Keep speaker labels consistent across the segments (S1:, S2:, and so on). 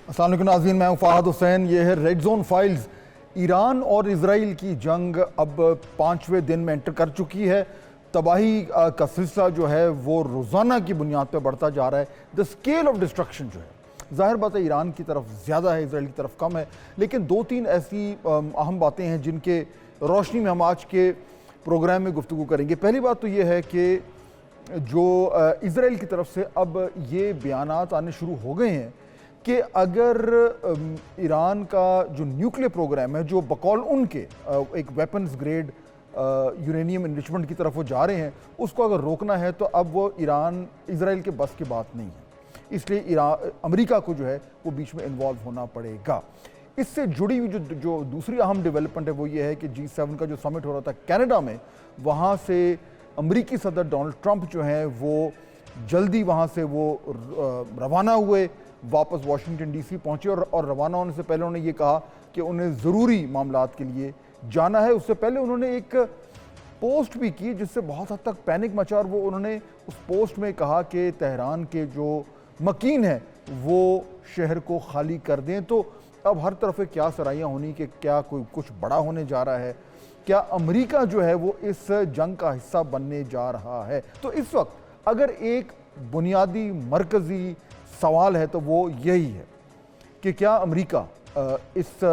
S1: السلام علیکم ناظرین، میں ہوں فہد حسین، یہ ہے ریڈ زون فائلز۔ ایران اور اسرائیل کی جنگ اب 5ویں دن میں انٹر کر چکی ہے۔ تباہی کا سلسلہ جو ہے وہ روزانہ کی بنیاد پہ بڑھتا جا رہا ہے۔ دا اسکیل آف ڈسٹرکشن جو ہے ظاہر بات ہے ایران کی طرف زیادہ ہے، اسرائیل کی طرف کم ہے، لیکن 2-3 ایسی اہم باتیں ہیں جن کے روشنی میں ہم آج کے پروگرام میں گفتگو کریں گے۔ پہلی بات تو یہ ہے کہ جو اسرائیل کی طرف سے اب یہ بیانات آنے شروع ہو گئے ہیں کہ اگر ایران کا جو نیوکلیئر پروگرام ہے، جو بقول ان کے ایک ویپنز گریڈ یورینیم انریچمنٹ کی طرف وہ جا رہے ہیں، اس کو اگر روکنا ہے تو اب وہ اسرائیل کے بس کی بات نہیں ہے۔ اس لیے امریکہ کو جو ہے وہ بیچ میں انوالو ہونا پڑے گا۔ اس سے جڑی ہوئی جو دوسری اہم ڈیولپمنٹ ہے وہ یہ ہے کہ G7 کا جو سمٹ ہو رہا تھا کینیڈا میں، وہاں سے امریکی صدر ڈونلڈ ٹرمپ جو ہیں وہ جلدی وہاں سے وہ روانہ ہوئے، واپس واشنگٹن ڈی سی پہنچے اور روانہ ہونے سے پہلے انہوں نے یہ کہا کہ انہیں ضروری معاملات کے لیے جانا ہے۔ اس سے پہلے انہوں نے ایک پوسٹ بھی کی جس سے بہت حد تک پینک مچا، اور وہ انہوں نے اس پوسٹ میں کہا کہ تہران کے جو مکین ہیں وہ شہر کو خالی کر دیں۔ تو اب ہر طرف کیا سرائیاں ہونی کہ کیا کوئی کچھ بڑا ہونے جا رہا ہے، کیا امریکہ جو ہے وہ اس جنگ کا حصہ بننے جا رہا ہے۔ تو اس وقت اگر ایک بنیادی مرکزی سوال ہے تو وہ یہی ہے کہ کیا امریکہ اس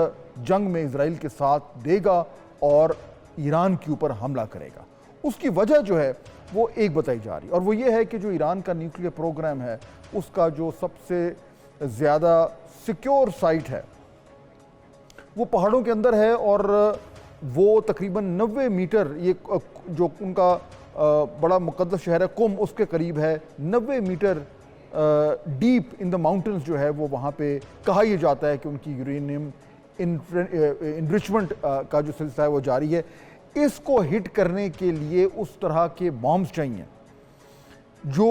S1: جنگ میں اسرائیل کے ساتھ دے گا اور ایران کے اوپر حملہ کرے گا۔ اس کی وجہ جو ہے وہ ایک بتائی جا رہی ہے، اور وہ یہ ہے کہ جو ایران کا نیوکلیئر پروگرام ہے اس کا جو سب سے زیادہ سیکیور سائٹ ہے وہ پہاڑوں کے اندر ہے، اور وہ تقریباً 90 میٹر، یہ جو ان کا بڑا مقدس شہر ہے قم، اس کے قریب ہے، 90 metre deep in the mountains جو ہے وہ وہاں پہ کہا یہ جاتا ہے کہ ان کی یورینیم انریچمنٹ کا جو سلسلہ ہے وہ جاری ہے۔ اس کو ہٹ کرنے کے لیے اس طرح کے بامز چاہیے جو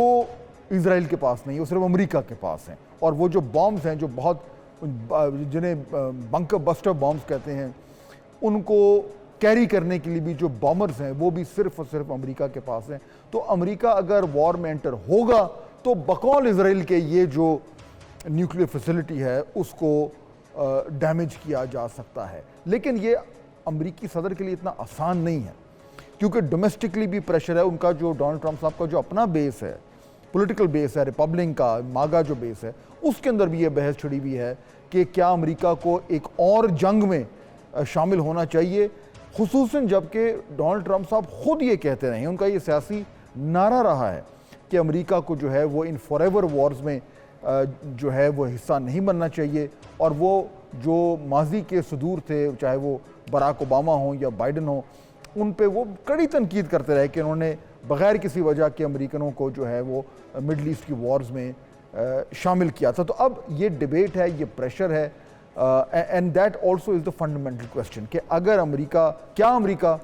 S1: اسرائیل کے پاس نہیں، وہ صرف امریکہ کے پاس ہیں، اور وہ جو بامز ہیں جو بہت جنہیں بنکر بسٹر بامز کہتے ہیں، ان کو کیری کرنے کے لیے بھی جو بامرز ہیں وہ بھی صرف اور صرف امریکہ کے پاس ہیں۔ تو امریکہ اگر وار میں انٹر ہوگا تو بقول اسرائیل کے یہ جو نیوکلیئر فیسلٹی ہے اس کو ڈیمیج کیا جا سکتا ہے، لیکن یہ امریکی صدر کے لیے اتنا آسان نہیں ہے، کیونکہ ڈومیسٹکلی بھی پریشر ہے۔ ان کا جو ڈونلڈ ٹرمپ صاحب کا جو اپنا بیس ہے، پولیٹیکل بیس ہے، ریپبلک کا ماگا جو بیس ہے، اس کے اندر بھی یہ بحث چھڑی ہوئی ہے کہ کیا امریکہ کو ایک اور جنگ میں شامل ہونا چاہیے، خصوصاً جب کہ ڈونلڈ ٹرمپ صاحب خود یہ کہتے رہے ہیں، ان کا یہ سیاسی نعرہ رہا ہے کہ امریکہ کو جو ہے وہ ان فار ایور وارز میں جو ہے وہ حصہ نہیں بننا چاہیے، اور وہ جو ماضی کے صدور تھے، چاہے وہ براک اوباما ہوں یا بائیڈن ہوں، ان پہ وہ کڑی تنقید کرتے رہے کہ انہوں نے بغیر کسی وجہ کے امریکنوں کو جو ہے وہ مڈل ایسٹ کی وارز میں شامل کیا تھا۔ تو اب یہ ڈیبیٹ ہے، یہ پریشر ہے، and that also is the fundamental question کہ اگر کیا امریکہ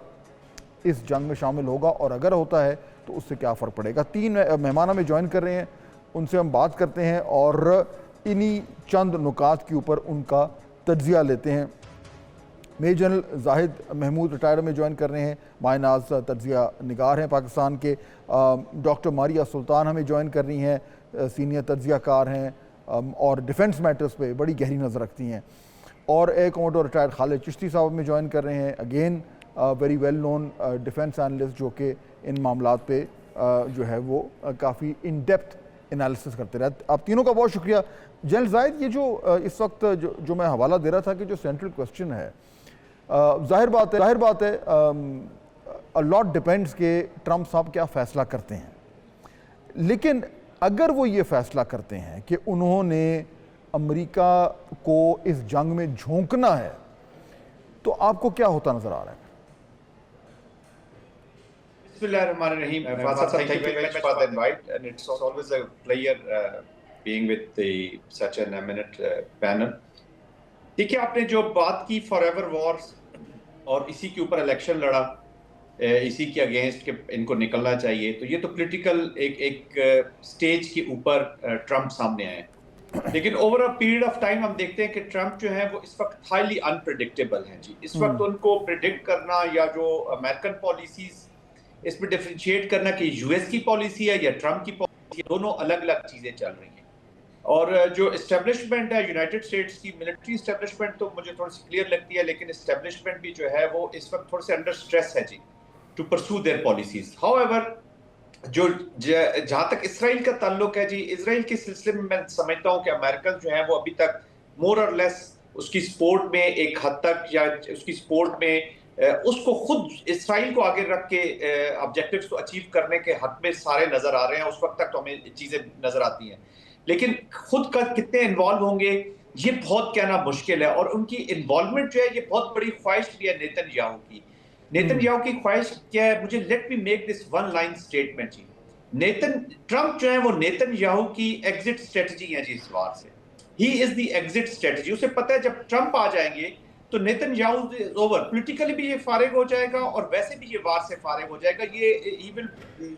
S1: اس جنگ میں شامل ہوگا، اور اگر ہوتا ہے تو اس سے کیا فرق پڑے گا۔ 3 مہمان ہمیں جوائن کر رہے ہیں، ان سے ہم بات کرتے ہیں اور انہی چند نکات کے اوپر ان کا تجزیہ لیتے ہیں۔ میجر جنرل زاہد محمود ریٹائرڈ میں جوائن کر رہے ہیں، ماہ ناز تجزیہ نگار ہیں پاکستان کے۔ ڈاکٹر ماریہ سلطان ہمیں جوائن کر رہی ہیں، سینئر تجزیہ کار ہیں اور ڈیفنس میٹرز پہ بڑی گہری نظر رکھتی ہیں۔ اور ایک کوموڈور ریٹائرڈ خالد چشتی صاحب میں جوائن کر رہے ہیں، again very well known defence analyst, جو کہ ان معاملات پہ جو ہے وہ کافی ان ڈیپتھ انالیسس کرتے رہے۔ آپ تینوں کا بہت شکریہ۔ جنرل زاہد، یہ جو اس وقت جو میں حوالہ دے رہا تھا کہ جو سینٹرل کویسچن ہے، ظاہر بات ہے a lot depends کہ ٹرمپ صاحب کیا فیصلہ کرتے ہیں، لیکن اگر وہ یہ فیصلہ کرتے ہیں کہ انہوں نے امریکہ کو اس جنگ میں جھونکنا ہے تو آپ کو کیا ہوتا نظر آ رہا ہے؟
S2: بسم اللہ الرحمن الرحیم. Fazal, thank you very much for the invite, and it's always a pleasure being with such an eminent panel. دیکھیں، آپ نے جو بات کی فار ایور وارز اور اسی کے اوپر الیکشن لڑا، اسی کے اگینسٹ کہ ان کو نکلنا چاہیے، تو یہ تو پولیٹیکل ایک سٹیج کے اوپر ٹرمپ سامنے آئے، لیکن over a period of time ہم دیکھتے ہیں کہ ٹرمپ جو ہے وہ اس وقت ہائیلی انپریڈکٹیبل ہیں جی۔ اس وقت ان کو پریڈکٹ کرنا یا جو امریکن پالیسیز، اس میں ڈیفرینشیٹ کرنا کہ یو ایس کی پالیسی ہے یا ٹرمپ کی پالیسی ہے، دونوں الگ الگ چیزیں چل رہی ہیں۔ اور جو اسٹیبلشمنٹ ہے یونائٹڈ اسٹیٹس کی ملٹری اسٹیبلشمنٹ تو مجھے تھوڑی سی کلیئر لگتی ہے، لیکن اسٹیبلشمنٹ بھی جو ہے وہ اس وقت تھوڑے سے انڈر سٹریس ہے جی to pursue their policies. However جو جہاں تک اسرائیل کا تعلق ہے جی، اسرائیل کے سلسلے میں میں سمجھتا ہوں کہ امریکن جو ہیں وہ ابھی تک مور اور لیس اس کی سپورٹ میں ایک حد تک، یا اس کی سپورٹ میں اس کو خود اسرائیل کو آگے رکھ کے آبجیکٹیوز کو اچیو کرنے کے حد میں سارے نظر آ رہے ہیں. اس وقت تک تو ہمیں چیزیں نظر آتی ہیں، لیکن خود کا کتنے انوالو ہوں گے یہ بہت کہنا مشکل ہے. اور ان کی انوالومنٹ جو ہے یہ بہت بڑی خواہش بھی ہے نیتن یاہو کی. نیتن یاہو کی خواہش کیا ہے؟ مجھے let me make this one line statement جی. ٹرمپ جو ہے وہ نیتن یاہو کی ایگزٹ اسٹریٹجی ہے جی اس وار سے. He is the exit strategy. اسے پتہ ہے جب ٹرمپ آ جائیں گے تو نیتن یاہو اوور، پولیٹیکلی بھی یہ فارغ ہو جائے گا اور ویسے بھی یہ وار سے فارغ ہو جائے گا. یہ ہی will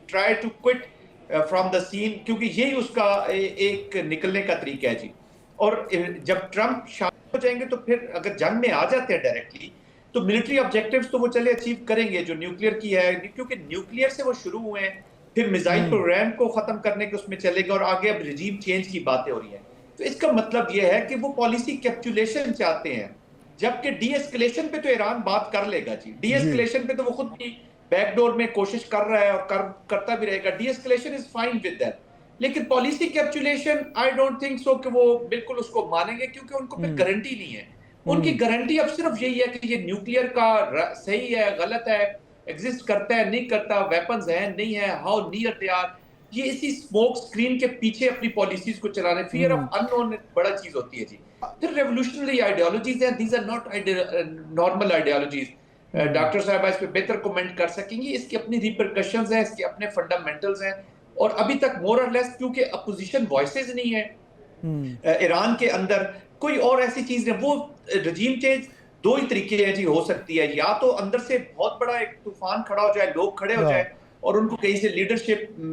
S2: try to quit from the scene, کیونکہ یہی اس کا ایک نکلنے کا طریقہ ہے جی. اور جب ٹرمپ شامل ہو جائیں گے تو پھر اگر جنگ میں آ جاتے ہیں ڈائریکٹلی تو ملٹری آبجیکٹیوز تو وہ چلے اچیو کریں گے جو نیوکلیئر کی ہے، کیونکہ نیوکلیئر سے وہ شروع ہوئے ہیں، پھر میزائل پروگرام کو ختم کرنے کے اس میں چلے گا، اور آگے اب رجیم چینج کی باتیں ہو رہی ہیں. تو اس کا مطلب یہ ہے کہ وہ پالیسی کیپچولیشن چاہتے ہیں، جبکہ ڈی ایسکلیشن پہ تو ایران بات کر لے گا جی. ڈی ایسکلیشن پہ تو وہ خود بھی بیک ڈور میں کوشش کر رہا ہے اور کرتا بھی رہے گا. De escalation is fine with that, لیکن policy capitulation I don't think so کہ وہ بالکل اس کو مانیں گے، کیونکہ ان کو پھر گارنٹی نہیں ہے. ان کی گارنٹی اب صرف یہی ہے کہ یہ نیوکلیئر کا صحیح ہے غلط ہے، ایگزسٹ کرتا ہے نہیں کرتا، ویپنز ہیں نہیں ہے، ہاؤ نیئر دے آر. یہ اسی اسموک اسکرین کے پیچھے اپنی پالیسیز کو چلانے. فیئر آف ان نون بڑا چیز ہوتی ہے جی. پھر ریولوشنری آئیڈیالوجیز ہیں، these are not normal ideologies. Doctor صاحبہ اس پہ بہتر کومنٹ کر سکیں گی. اس کی اپنی ریپرکشنز ہیں، اس کے اپنے فنڈامنٹلز ہیں، اور ابھی تک مور اور لیس کیونکہ اپوزیشن وائسز نہیں ہے ایران کے اندر، کوئی اور ایسی چیز نہیں. وہ رجیم چینج دو ہی طریقے ہیں جی ہو سکتی ہے، یا تو اندر سے بہت بڑا ایک طوفان کھڑا ہو جائے، لوگ کھڑے ہو جائیں اور ان کو کہیں سے لیڈرشپ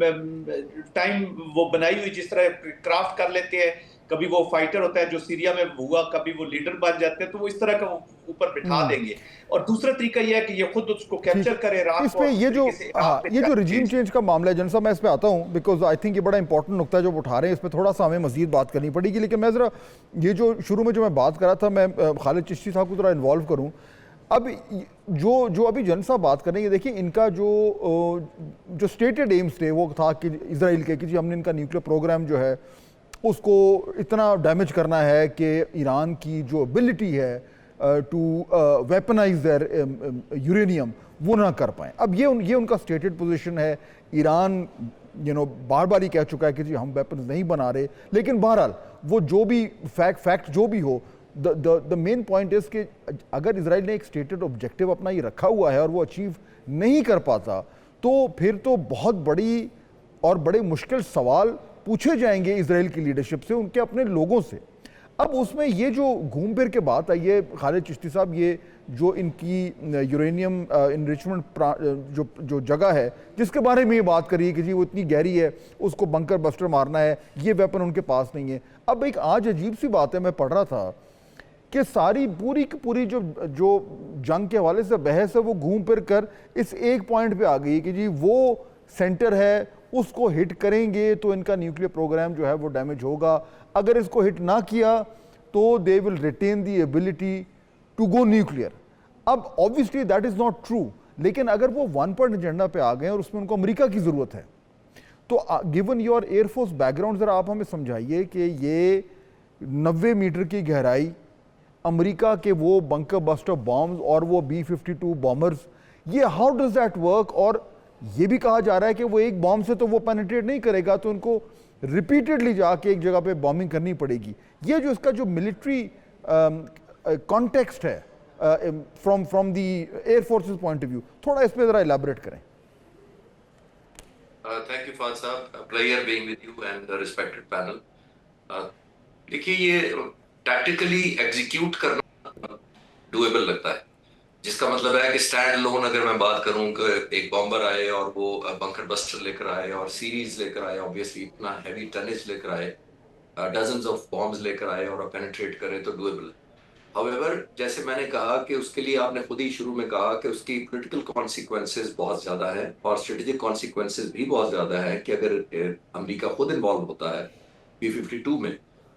S2: ٹائم وہ بنائی ہوئی جس طرح کرافٹ کر لیتے ہیں، کبھی وہ فائٹر ہوتا ہے جو سیریا میں ہوا، کبھی وہ لیڈر بن جاتے ہیں، تو وہ اس طرح کا اوپر بٹھا دیں گے. اور دوسرا طریقہ یہ ہے کہ یہ خود اس کو کیپچر کرے رات
S1: اس
S2: کو.
S1: پہ یہ جو رجیم چینج کا معاملہ ہے جن صاحب، میں اس پہ آتا ہوں بیکاز آئی تھنک یہ بڑا امپورٹنٹ نقطہ ہے جو اٹھا رہے ہیں. اس پہ تھوڑا سا ہمیں مزید بات کرنی پڑے گی، لیکن میں ذرا یہ جو شروع میں جو میں بات کر رہا تھا، میں خالد چشتی صاحب کو ذرا انوالو کروں. اب جو ابھی جن صاحب بات کر رہے ہیں، یہ دیکھیں ان کا جو اسٹیٹڈ ایمز تھے وہ تھا کہ اسرائیل کے کہ جی ہم نے ان کا نیوکلیئر پروگرام جو ہے اس کو اتنا ڈیمیج کرنا ہے کہ ایران کی جو ابیلٹی ہے ٹو ویپنائز دیئر یورینیم وہ نہ کر پائیں. اب یہ ان کا اسٹیٹڈ پوزیشن ہے. ایران بار بار ہی کہہ چکا ہے کہ جی ہم ویپنز نہیں بنا رہے، لیکن بہرحال وہ جو بھی فیکٹ جو بھی ہو، the main point is کہ اگر اسرائیل نے ایک اسٹیٹڈ آبجیکٹیو اپنا یہ رکھا ہوا ہے اور وہ اچیو نہیں کر پاتا تو پھر تو بہت بڑی اور بڑے مشکل سوال پوچھے جائیں گے اسرائیل کی لیڈرشپ سے، ان کے اپنے لوگوں سے. اب اس میں یہ جو گھوم پھر کے بات آئی ہے خالد چشتی صاحب، یہ جو ان کی یورینیم انریچمنٹ جو جگہ ہے جس کے بارے میں یہ بات کری ہے کہ جی وہ اتنی گہری ہے اس کو بنکر بسٹر مارنا ہے، یہ ویپن ان کے پاس نہیں ہے. اب ایک آج عجیب سی بات ہے، میں پڑھ رہا تھا کہ ساری پوری کی پوری جو جنگ کے حوالے سے بحث ہے وہ گھوم پھر کر اس ایک پوائنٹ پہ آ گئی کہ جی وہ سینٹر ہے اس کو ہٹ کریں گے تو ان کا نیوکلیئر پروگرام جو ہے وہ ڈیمیج ہوگا، اگر اس کو ہٹ نہ کیا تو دے will retain the ability to go nuclear. اب obviously that is not true, لیکن اگر وہ ون پوائنٹ ایجنڈا پہ آ گئے اور اس میں ان کو امریکہ کی ضرورت ہے تو given your air force back ground ذرا آپ ہمیں سمجھائیے کہ یہ 90 میٹر کی گہرائی، امریکہ کے وہ بنکر بسٹر بامز اور وہ B-52 بامرز، یہ ہاؤ ڈز دیٹ ورک؟ اور یہ بھی کہا جا رہا ہے کہ وہ ایک بام سے تو وہ پینیٹریٹ نہیں کرے گا، تو ان کو ریپیٹڈلی جا کے ایک جگہ پہ بامنگ کرنی پڑے گی. یہ جو اس کا جو ملٹری کانٹیکسٹ ہے from the air forces point of view, تھوڑا اس پہ ذرا ایلیبریٹ کریں.
S3: تھینک یو فان صاحب، player being with you and respected panel. دیکھیے یہ ٹیکٹیکلی ایگزیکیوٹ کرنا ڈویبل لگتا ہے، جس کا مطلب ہے کہ اسٹینڈ لون اگر میں بات کروں کہ ایک بامبر آئے اور وہ بنکر بسٹر لے کر آئے اور سیریز لے کر آئے، obviously اتنا ہیوی ٹنیج لے کر آئے، ڈزنز آف بامبز لے کر آئے اور پینیٹریٹ کرے تو ڈویبل ہے. However جیسے میں نے کہا کہ اس کے لیے آپ نے خود ہی شروع میں کہا کہ اس کی پولیٹیکل کانسیکوینسز بہت زیادہ ہیں اور اسٹریٹجک کانسیکوینسز بھی بہت زیادہ ہیں کہ اگر امریکہ خود انوالو ہوتا ہے B-52 میں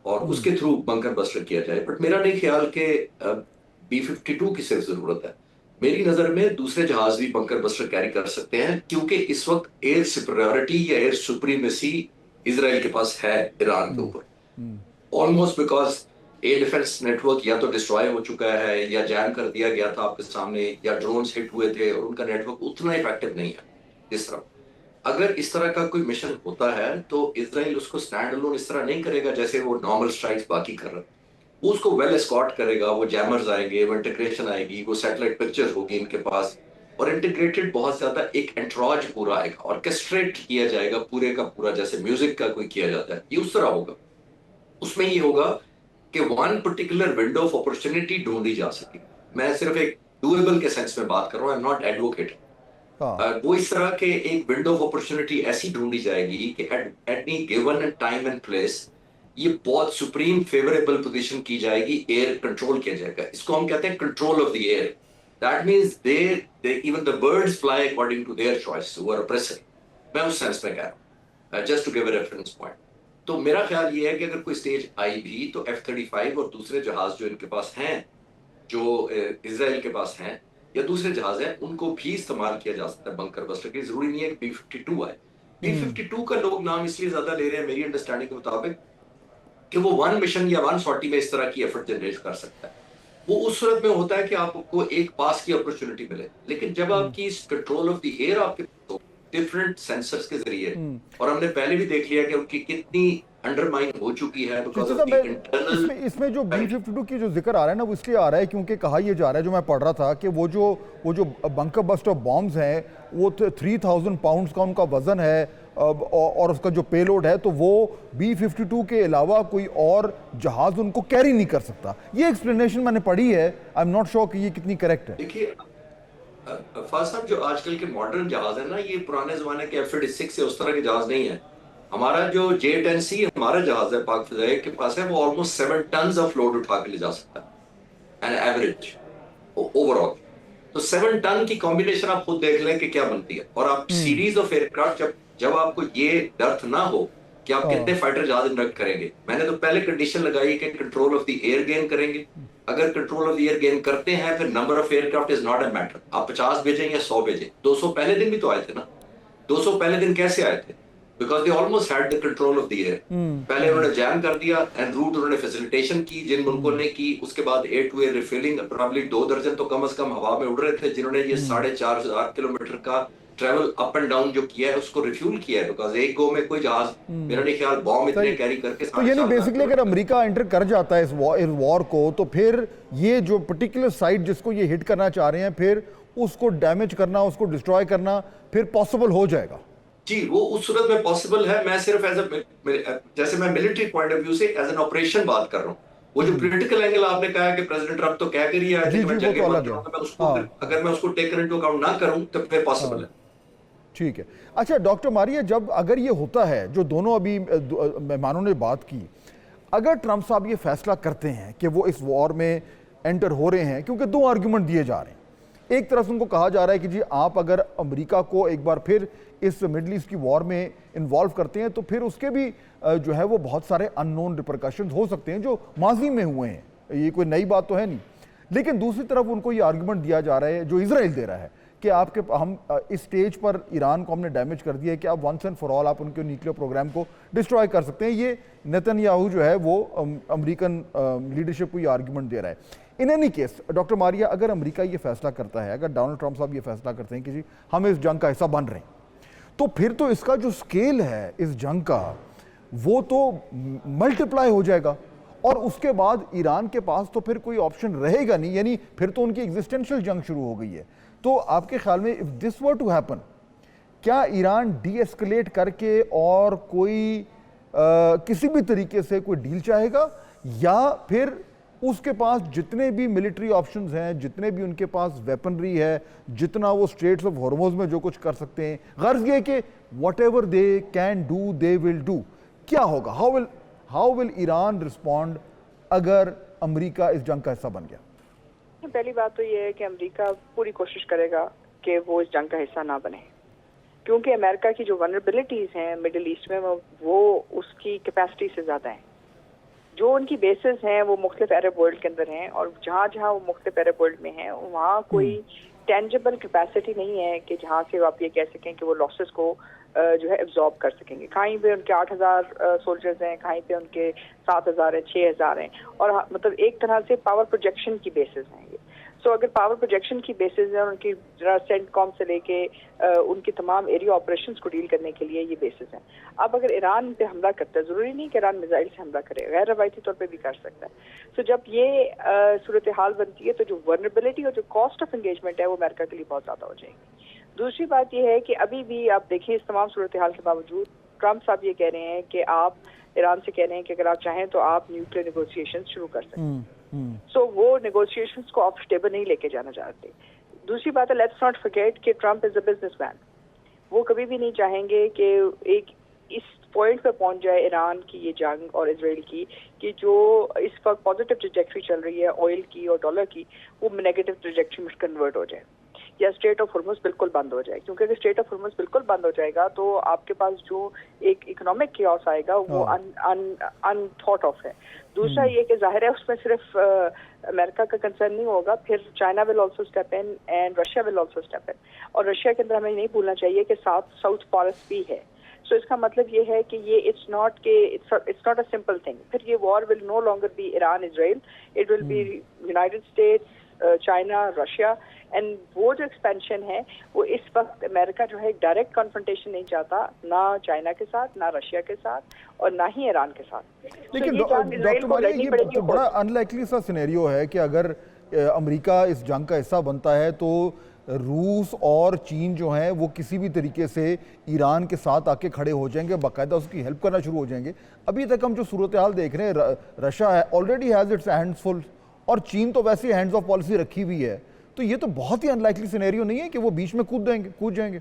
S3: اور اس کے تھرو بنکر بسٹر کیا جائے. بٹ میرا نہیں خیال کہ B-52 کی صرف ضرورت ہے. میری نظر میں دوسرے جہاز بھی بنکر بسٹر کیری کر سکتے ہیں, کیونکہ اس وقت ایئر سپریورٹی یا ایئر سپریمیسی اسرائیل کے پاس ہے ایران کے اوپر, almost because air defence network یا تو ڈسٹرائے ہو چکا ہے یا جیم کر دیا گیا تھا آپ کے سامنے, یا ڈرونز ہٹ ہوئے تھے اور ان کا نیٹ ورک اتنا افیکٹو نہیں ہے اس طرح. اگر اس طرح کا کوئی مشن ہوتا ہے تو اسرائیل اس کو سٹینڈ الون اس طرح نہیں کرے گا جیسے وہ نارمل سٹرائکس باقی کر رہا ہے. وہ اس کو ویل اسکارٹ کرے گا, وہ جیمرز آئیں گے, وہ انٹیگریشن آئے گی, وہ سیٹلائٹ پکچر ہوگی ان کے پاس, اور انٹیگریٹڈ بہت زیادہ ایک انٹراج پورا آئے گا, آرکیسٹریٹ کیا جائے گا پورے کا پورا, جیسے میوزک کا کوئی کیا جاتا ہے, یہ اس طرح ہوگا. اس میں یہ ہوگا کہ one particular window of opportunity ڈھونڈی جا سکے. میں صرف ایک ڈویبل کے سینس میں بات کر رہا ہوں, آئی ایم ناٹ ایڈوکیٹ. وہ اس طرح کے ایک ونڈو آف اپرچونٹی ایسی ڈھونڈی جائے گی کہ at any given time and place یہ بہت سپریم فیوریبل پوزیشن کی جائے گی, ایئر کنٹرول کیا جائے گا. اس کو ہم کہتے ہیں control of the air. That means even the birds fly according to their choice who are oppressor. میں اس سینس میں کہہ رہا ہوں, just to give a reference point. تو میرا خیال یہ ہے کہ اگر کوئی سٹیج آئی بھی تو F-35 اور دوسرے جہاز جو ان کے پاس ہیں, جو اسرائیل کے پاس ہیں یا دوسرے جہاز ہیں, ان کو بھی استعمال کیا جا سکتا ہے بنکر بسٹر کے. ضروری نہیں ہے کہ B-52 آئے. B-52 کا لوگ نام اس لیے زیادہ لے رہے ہیں میری انڈرسٹینڈنگ کے مطابق کہ وہ ون مشن یا ون سارٹی میں اس طرح کی ایفرٹ جنریٹ کر سکتا ہے. وہ اس صورت میں ہوتا ہے کہ آپ کو ایک پاس کی اپرچونٹی ملے, لیکن جب آپ کی کنٹرول آف دی ایئر آپ کے ڈفرنٹ سینسرز کے ذریعے, اور ہم نے پہلے بھی دیکھ لیا کہ ان کی کتنی انڈرمائن ہو چکی ہے بیکاز آف دی انٹرنل.
S1: اس میں جو B-52 کی جو ذکر آ رہا ہے نا, وہ اس لیے آ رہا ہے کیونکہ کہا یہ جا رہا ہے, جو میں پڑھ رہا تھا, کہ وہ جو بنکر بسٹر بامز ہیں وہ 3000 پاؤنڈز کا ان کا وزن ہے, اور اس کا جو پے لوڈ ہے تو وہ B-52 کے علاوہ کوئی اور جہاز ان کو کیری نہیں کر سکتا. یہ ایکسپلینیشن میں نے پڑھی ہے, آئی ایم ناٹ شیور کہ یہ کتنی کریکٹ ہے.
S3: دیکھیے فاضل صاحب, جو آج کل کے ماڈرن جہاز ہیں نا, یہ پرانے زمانے کے F-36 سے اس طرح کے جہاز نہیں ہیں. ہمارا جو J-10C ہمارا جہاز ہے پاک فضائیہ کے پاس ہے, وہ آلموسٹ 7 ٹنز آف لوڈ اٹھا کے لے جا سکتا ہے این ایوریج اوور آل. تو 7 ٹن کی کمبینیشن آپ خود دیکھ لیں کہ کیا بنتی ہے. اور آپ سیریز آف ایئر کرافٹ جب آپ کو یہ ڈرتھ نہ ہو کہ آپ کتنے فائٹر جہاز انڈکٹ کریں گے, میں نے تو پہلے کنڈیشن لگائی کہ control of the air gain کریں گے. اگر control of the air gain کرتے ہیں پھر number of aircraft is not a matter. آپ 50 بھیجیں یا 100 بھیجیں. 200 پہلے دن بھی تو آئے تھے نا. 200 پہلے دن کیسے آئے تھے؟ Because they almost had the control of the air. پہلے انہوں نے جیم کر دیا اینڈ روٹ انہوں نے فیسیلیٹیشن کی جن ملکوں نے کی. اس کے بعد ایئر ٹو ایئر ریفیلنگ, پرابلی 2 درجن تو کم از کم ہوا میں اڑ رہے تھے جنہوں نے یہ 4500 کلومیٹر کا ٹریول اپ اینڈ ڈاؤن جو کیا ہے اس کو ریفیول کیا ہے. بیکاز ایک گو میں کوئی جہاز میرا نہیں خیال بام اتنے کیری کر کے,
S1: تو یعنی بیسکلی اگر امریکہ انٹر کر جاتا ہے اس وار کو, تو پھر یہ جو پرٹیکولر سائٹ جس کو یہ ہٹ کرنا چاہ رہے ہیں, پھر اس کو ڈیمیج کرنا, اس کو ڈسٹرائے کرنا پھر پاسبل ہو جائے گا.
S3: جی, وہ اس صورت میں پاسبل ہے. میں صرف جیسے میں ملٹری پوائنٹ آف ویو سے ایز این آپریشن بات کر رہا ہوں. وہ جو پولیٹیکل اینگل آپ نے کہا ہے کہ پریزیڈنٹ ٹرمپ تو کہہ کر ہی آیا کہ میں جنگیں بند کروں گا, اگر میں اس کو ٹیک انٹو اکاؤنٹ نہ کروں تو پھر پاسبل ہے.
S1: ٹھیک ہے. اچھا ڈاکٹر ماریہ, جب اگر یہ ہوتا ہے جو دونوں ابھی مہمانوں نے بات کی, اگر ٹرمپ صاحب یہ فیصلہ کرتے ہیں کہ وہ اس وار میں انٹر ہو رہے ہیں, کیونکہ 2 آرگیومنٹ دیے جا رہے ہیں. ایک طرف سے ان کو کہا جا رہا ہے کہ جی آپ اگر امریکہ کو ایک بار پھر اس مڈل ایسٹ کی وار میں انوالو کرتے ہیں تو پھر اس کے بھی جو ہے وہ بہت سارے ان نون ریپرکشنز ہو سکتے ہیں جو ماضی میں ہوئے ہیں, یہ کوئی نئی بات تو ہے نہیں. لیکن دوسری طرف ان کو یہ آرگیومنٹ دیا جا رہا ہے جو اسرائیل دے رہا ہے کہ آپ کے ہم اس سٹیج پر ایران کو ہم نے ڈیمیج کر دیا ہے کہ آپ ونس اینڈ فار آل آپ ان کے نیوکلیئر پروگرام کو ڈسٹرائے کر سکتے ہیں. یہ نیتن-یاہو جو ہے وہ امریکن لیڈرشپ کو یہ آرگیومنٹ دے رہا ہے. In any case doctor Maria, اگر امریکہ یہ فیصلہ کرتا ہے, اگر ڈونلڈ ٹرمپ صاحب یہ فیصلہ کرتے ہیں کہ جی ہم اس جنگ کا حصہ بن رہے ہیں, تو پھر تو اس کا جو سکیل ہے اس جنگ کا وہ تو ملٹیپلائی ہو جائے گا, اور اس کے بعد ایران کے پاس تو پھر کوئی آپشن رہے گا نہیں, یعنی پھر تو ان کی ایگزسٹینشیل جنگ شروع ہو گئی ہے. تو آپ کے خیال میں if this were to happen, کیا ایران ڈی ایسکلیٹ کر کے اور کوئی کسی بھی طریقے سے کوئی ڈیل چاہے گا, یا پھر اس کے پاس جتنے بھی ملٹری آپشنز ہیں, جتنے بھی ان کے پاس ویپنری ہے, جتنا وہ اسٹریٹس آف ہارموز میں جو کچھ کر سکتے ہیں, غرض یہ کہ what ever they can do they will do, کیا ہوگا؟ ہاؤ ول ایران رسپونڈ اگر امریکہ اس جنگ کا حصہ بن گیا؟
S4: پہلی بات تو یہ ہے کہ امریکہ پوری کوشش کرے گا کہ وہ اس جنگ کا حصہ نہ بنے, کیونکہ امریکہ کی جو ونربلٹیز ہیں مڈل ایسٹ میں وہ اس کی کیپیسٹی سے زیادہ ہیں. جو ان کی بیسز ہیں وہ مختلف عرب ورلڈ کے اندر ہیں، اور جہاں جہاں وہ مختلف عرب ورلڈ میں ہیں وہاں کوئی ٹینجبل کیپیسٹی نہیں ہے کہ جہاں سے آپ یہ کہہ سکیں کہ وہ لاسز کو جو ہے ایبزارب کر سکیں گے. کہیں پہ ان کے 8,000 سولجرز ہیں، کہیں پہ ان کے 7,000 ہیں، 6,000 ہیں، اور مطلب ایک طرح سے پاور پروجیکشن کی بیسز ہیں یہ. سو اگر پاور پروجیکشن کی بیسز ہیں، ان کی سینٹ کام سے لے کے ان کی تمام ایریا آپریشنز کو ڈیل کرنے کے لیے یہ بیسز ہیں. اب اگر ایران پہ حملہ کرتا ہے، ضروری نہیں کہ ایران میزائل سے حملہ کرے، غیر روایتی طور پہ بھی کر سکتا ہے. سو جب یہ صورتحال بنتی ہے تو جو ورنریبلٹی اور جو کاسٹ آف انگیجمنٹ ہے وہ امریکہ کے لیے بہت زیادہ ہو جائے گی. دوسری بات یہ ہے کہ ابھی بھی آپ دیکھیں اس تمام صورتحال کے باوجود ٹرمپ صاحب یہ کہہ رہے ہیں کہ آپ ایران سے کہہ رہے ہیں کہ اگر آپ چاہیں تو آپ نیوکلیر نیگوسیشن شروع کر سکتے ہیں. سو وہ نیگوسیشنز کو آپ ٹیبل نہیں لے کے جانا چاہتے. دوسری بات ہے لیٹس ناٹ فرگیٹ کہ Trump is a business man. وہ کبھی بھی نہیں چاہیں گے کہ ایک اس پوائنٹ پہ پہنچ جائے ایران کی یہ جنگ اور اسرائیل کی کہ جو اس وقت پازیٹیو ٹریجیکٹری چل رہی ہے آئل کی اور ڈالر کی وہ نیگیٹو ٹریجیکٹری میں کنورٹ ہو جائے یا اسٹریٹ آف ہرمز بالکل بند ہو جائے. کیونکہ اگر اسٹریٹ آف ہرمز بالکل بند ہو جائے گا تو آپ کے پاس جو ایک اکنامک کیوس آئے گا وہ ان تھاٹ آف ہے. دوسرا یہ کہ ظاہر ہے اس میں صرف امریکہ کا کنسرن نہیں ہوگا، پھر China will also step in and Russia will also step in. اور رشیا کے اندر ہمیں نہیں بھولنا چاہیے کہ ساؤتھ پورس بھی ہے. سو اس کا مطلب یہ ہے کہ یہ it's not a simple thing. پھر یہ war will no longer be Iran Israel, it will be United States, China, Russia. And وہ جو ایکسپینشن ہے وہ اس وقت امریکہ جو ہے ڈائریکٹ کنفرنٹیشن نہیں چاہتا، نہ چائنا کے ساتھ، نہ رشیا کے ساتھ، اور نہ ہی ایران کے ساتھ.
S1: لیکن ڈاکٹر ماریہ یہ بڑا ان لائکلی سا سینیریو ہے کہ اگر امریکہ اس جنگ کا حصہ بنتا ہے تو روس اور چین جو ہیں وہ کسی بھی طریقے سے ایران کے ساتھ آ کے کھڑے ہو جائیں گے، باقاعدہ اس کی ہیلپ کرنا شروع ہو جائیں گے. ابھی تک ہم جو صورتحال دیکھ رہے ہیں، رشیا ہے آلریڈی ہیز اٹس ہینڈز فل، اور چین تو ویسے ہینڈز آف پالیسی رکھی ہوئی ہے. تو یہ تو بہت ہی ان لائکلی سینیریو نہیں ہے کہ وہ بیچ میں کود جائیں گے.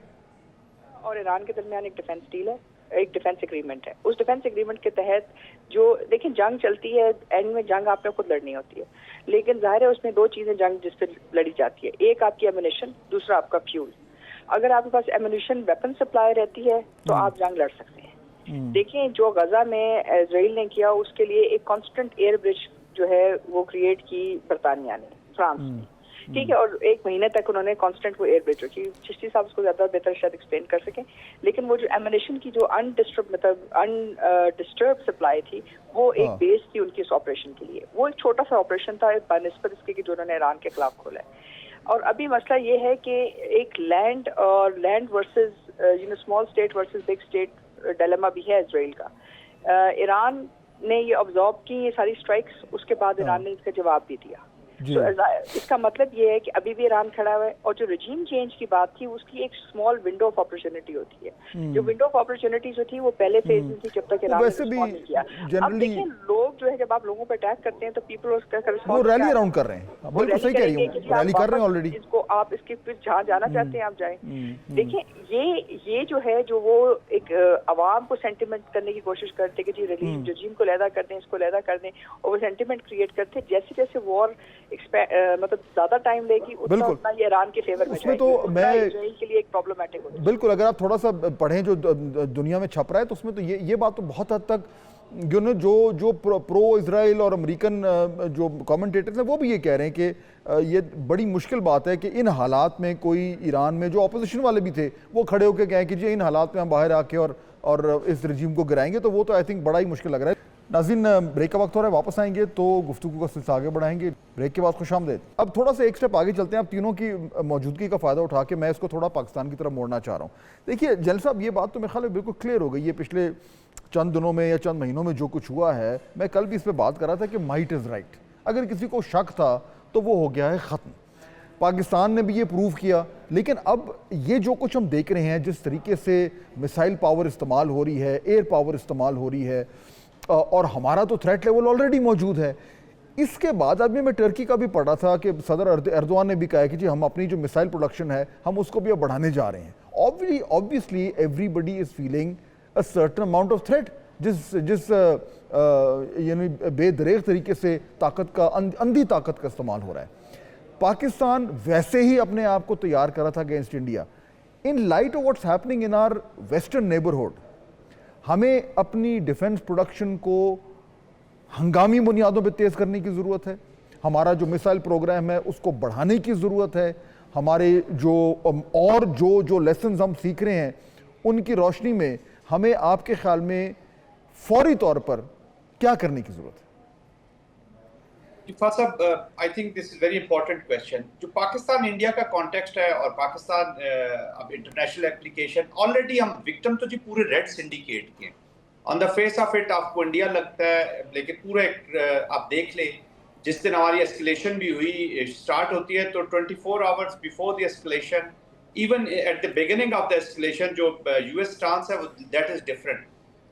S4: اور ایران کے درمیان ایک ڈیفنس ڈیل ہے، ایک ڈیفنس ایگریمنٹ ہے. اس ڈیفنس ایگریمنٹ کے تحت جو دیکھیں جنگ چلتی ہے، اینڈ میں جنگ آپ نے خود لڑنی ہوتی ہے، لیکن ظاہر ہے اس میں دو چیزیں جنگ جس پہ لڑی جاتی ہے، ایک آپ کی ایمونیشن، دوسرا آپ کا فیول. اگر آپ کے پاس ایمونیشن ویپن سپلائی رہتی ہے تو آپ جنگ لڑ سکتے ہیں. دیکھیں جو غزہ میں اسرائیل نے کیا اس کے لیے ایک کانسٹنٹ ایئر برج جو ہے وہ کریٹ کی برطانیہ نے، فرانس نے، ٹھیک ہے، اور ایک مہینے تک انہوں نے کانسٹنٹ وہ ایئر برج رکھی. چشتی صاحب اس کو زیادہ بہتر شاید ایکسپلین کر سکیں، لیکن وہ جو ایمونیشن کی جو انڈسٹرب سپلائی تھی وہ ایک بیس تھی ان کی اس آپریشن کے لیے. وہ ایک چھوٹا سا آپریشن تھا بنسبت اس کے کہ جو انہوں نے ایران کے خلاف کھولا ہے. اور ابھی مسئلہ یہ ہے کہ ایک لینڈ اور land versus small state versus big state dilemma بھی ہے اسرائیل کا. ایران نے یہ آبزارو کی یہ ساری اسٹرائکس، اس کے بعد ایران نے اس کا جواب بھی دیا. تو اس کا مطلب یہ ہے کہ ابھی بھی ایران کھڑا ہوا ہے. اور جو رجیم چینج کی بات تھی اس کی ایک اسمال ونڈو آف اپرچونٹی ہوتی ہے. جو ونڈو آف اپرچونٹی جو تھی وہ پہلے فیز میں تھی جب تک ایران نے رسپونڈ نہیں کیا. اب دیکھیں لوگ جو ہے جب آپ لوگوں پہ اٹیک کرتے ہیں تو پیپل اس کا رسپونس
S1: ریلی اراؤنڈ کر رہے ہیں. بالکل صحیح کہہ رہی ہوں، ریلی کر رہے ہیں آلریڈی.
S4: اس کو آپ اس کے پھر جہاں جانا چاہتے ہیں آپ جائیں. دیکھیں یہ جو ہے جو وہ ایک عوام کو سینٹیمنٹ کرنے کی کوشش کرتے کہ جی رجیم کو علیحدہ کر دیں، اس کو علیحدہ کر دیں، اور وہ سینٹیمنٹ کریٹ کرتے. جیسے جیسے وار مطلب زیادہ ٹائم لے گی اتنا یہ ایران کے فیور میں جائے گی، اتنا اسرائیل کے لیے ایک پرابلمٹک ہوگی.
S1: بالکل اگر آپ تھوڑا سا پڑھیں جو دنیا میں چھپ رہا ہے تو اس میں تو یہ بات تو بہت حد تک جو پرو اسرائیل اور امریکن جو کامنٹیٹرز ہیں وہ بھی یہ کہہ رہے ہیں کہ یہ بڑی مشکل بات ہے کہ ان حالات میں کوئی ایران میں جو اپوزیشن والے بھی تھے وہ کھڑے ہو کے کہیں کہ جی ان حالات میں ہم باہر آ کے اور اس رجیم کو گرائیں گے. تو وہ تو آئی تھنک بڑا ہی مشکل لگ رہا ہے. ناظرین بریک کا وقت ہو رہا ہے، واپس آئیں گے تو گفتگو کا سلسلہ آگے بڑھائیں گے. بریک کے بعد خوش آمدید. اب تھوڑا سا ایک سٹیپ آگے چلتے ہیں. اب تینوں کی موجودگی کا فائدہ اٹھا کے میں اس کو تھوڑا پاکستان کی طرف موڑنا چاہ رہا ہوں. دیکھیے جنرل صاحب یہ بات تو میرے خیال میں بالکل کلیئر ہو گئی ہے پچھلے چند دنوں میں یا چند مہینوں میں جو کچھ ہوا ہے. میں کل بھی اس پہ بات کر رہا تھا کہ مائٹ از رائٹ. اگر کسی کو شک تھا تو وہ ہو گیا ہے ختم. پاکستان نے بھی یہ پروف کیا. لیکن اب یہ جو کچھ ہم دیکھ رہے ہیں، جس طریقے سے میسائل پاور استعمال ہو رہی ہے، ایئر پاور استعمال ہو رہی ہے، اور ہمارا تو تھریٹ لیول آلریڈی موجود ہے. اس کے بعد ابھی میں ٹرکی کا بھی پڑھا تھا کہ صدر ایردوان نے بھی کہا کہ جی ہم اپنی جو میسائل پروڈکشن ہے ہم اس کو بھی اب بڑھانے جا رہے ہیں. obviously everybody is feeling a certain amount of threat. جس یعنی بے دریغ طریقے سے طاقت کا اندھی طاقت کا استعمال ہو رہا ہے. پاکستان ویسے ہی اپنے آپ کو تیار کر رہا تھا against India. in light of what's happening in our western neighborhood, ہمیں اپنی ڈیفنس پروڈکشن کو ہنگامی بنیادوں پہ تیز کرنے کی ضرورت ہے, ہمارا جو میسائل پروگرام ہے اس کو بڑھانے کی ضرورت ہے, ہمارے جو لیسنز ہم سیکھ رہے ہیں ان کی روشنی میں ہمیں آپ کے خیال میں فوری طور پر کیا کرنے کی ضرورت ہے؟
S2: فاضل صاحب, I think this is very important question. جو پاکستان انڈیا کا کانٹیکسٹ ہے اور پاکستان اب انٹرنیشنل ایپلیکیشن, آلریڈی ہم وکٹم تو جی پورے ریڈ سنڈیکیٹ کے آن دا فیس آف اٹ آپ کو انڈیا لگتا ہے, لیکن پورے آپ دیکھ لیں جس دن ہماری اسکلیشن بھی ہوئی اسٹارٹ ہوتی ہے تو 24 hours before the escalation, even at the beginning of the escalation جو یو ایس اسٹانس ہے دیٹ از ڈفرنٹ.